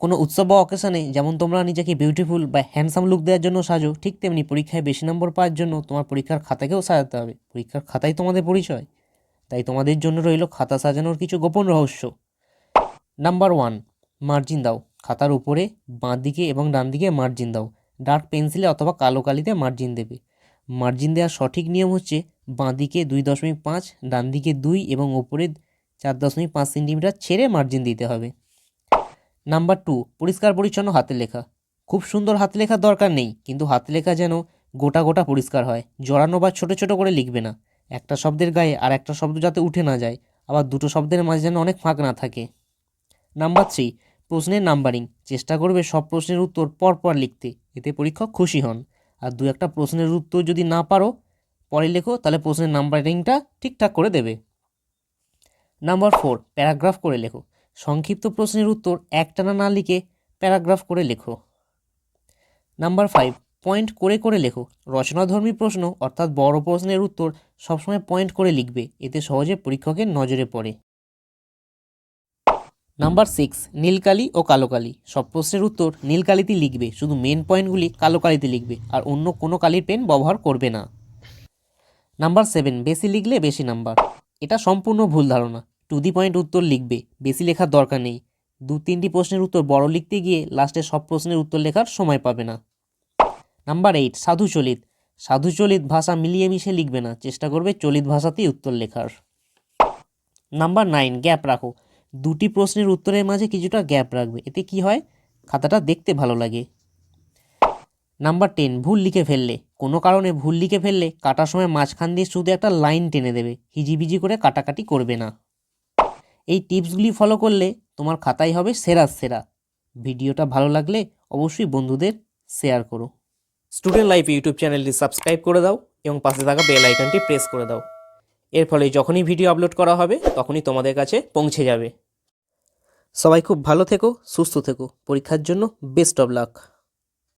কোনো উৎসব বা অকেশনে যেমন তোমরা নিজেকে বিউটিফুল বা হ্যান্ডসাম লুক দেওয়ার জন্য সাজো, ঠিক তেমনি পরীক্ষায় বেশি নম্বর পাওয়ার জন্য তোমার পরীক্ষার খাতাকেও সাজাতে হবে। পরীক্ষার খাতাই তোমাদের পরিচয়। তাই তোমাদের জন্য রইল খাতা সাজানোর কিছু গোপন রহস্য। নাম্বার 1, মার্জিন দাও। খাতার উপরে বাঁ দিকে এবং ডান দিকে মার্জিন দাও। ডার্ক পেন্সিলে অথবা কালো কালিতে মার্জিন দেবে। মার্জিন দেওয়ার সঠিক নিয়ম হচ্ছে বাঁ দিকে 2.5, ডান দিকে 2 এবং ওপরে 4.5 সেন্টিমিটার ছেড়ে মার্জিন দিতে হবে। নাম্বার 2, পরিষ্কার পরিচ্ছন্ন হাতে লেখা। খুব সুন্দর হাতে লেখার দরকার নেই, কিন্তু হাতে লেখা যেন গোটা গোটা পরিষ্কার হয়। জড়ানো বা ছোট ছোট করে লিখবে না। একটা শব্দের গায়ে আর একটা শব্দ যাতে উঠে না যায়, আবার দুটো শব্দের মাঝে যেন অনেক ফাঁক না থাকে। নাম্বার 3, প্রশ্নের নাম্বারিং। চেষ্টা করবে সব প্রশ্নের উত্তর পরপর লিখতে, এতে পরীক্ষক খুশি হন। আর দু একটা প্রশ্নের উত্তর যদি না পারো পরে লেখো, তাহলে প্রশ্নের নাম্বারিংটা ঠিকঠাক করে দেবে। নাম্বার 4, প্যারাগ্রাফ করে লেখো। সংক্ষিপ্ত প্রশ্নের উত্তর একটানা না লিখে প্যারাগ্রাফ করে লেখো। নাম্বার 5, পয়েন্ট করে করে লেখো। রচনাধর্মী প্রশ্ন অর্থাৎ বড় প্রশ্নের উত্তর সবসময় পয়েন্ট করে লিখবে, এতে সহজে পরীক্ষকের নজরে পড়ে। নাম্বার 6, নীলকালি ও কালো কালি। সব প্রশ্নের উত্তর নীল কালিতে লিখবে, শুধু মেন পয়েন্টগুলি কালো কালিতে লিখবে, আর অন্য কোনো কালির পেন ব্যবহার করবে না। নাম্বার 7, বেশি লিখলে বেশি নাম্বার। এটা সম্পূর্ণ ভুল ধারণা। টু দি পয়েন্ট উত্তর লিখবে, বেশি লেখার দরকার নেই। 2-3টি প্রশ্নের উত্তর বড় লিখতে গিয়ে লাস্টে সব প্রশ্নের উত্তর লেখার সময় পাবে না। নাম্বার 8, সাধু চলিত। সাধু চলিত ভাষা মিলিয়ে মিশে লিখবে না, চেষ্টা করবে চলিত ভাষাতেই উত্তর লেখার। নাম্বার 9, গ্যাপ রাখো। দুটি প্রশ্নের উত্তরের মাঝে কিছুটা গ্যাপ রাখবে, এতে কি হয়, খাতাটা দেখতে ভালো লাগে। নাম্বার 10, ভুল লিখে ফেললে। কোনো কারণে ভুল লিখে ফেললে কাটার সময় মাঝখান দিয়ে শুধু একটা লাইন টেনে দেবে, হিজিবিজি করে কাটাকাটি করবে না। এই টিপসগুলি ফলো করলে তোমার খাতাই হবে সেরা সেরা। ভিডিওটা ভালো লাগলে অবশ্যই বন্ধুদের শেয়ার করো। স্টুডেন্ট লাইফ ইউটিউব চ্যানেলটি সাবস্ক্রাইব করে দাও এবং পাশে থাকা বেল আইকনটি প্রেস করে দাও। এর ফলে যখনই ভিডিও আপলোড করা হবে তখনই তোমাদের কাছে পৌঁছে যাবে। সবাই খুব ভালো থেকো, সুস্থ থেকো। পরীক্ষার জন্য বেস্ট অফ লাক।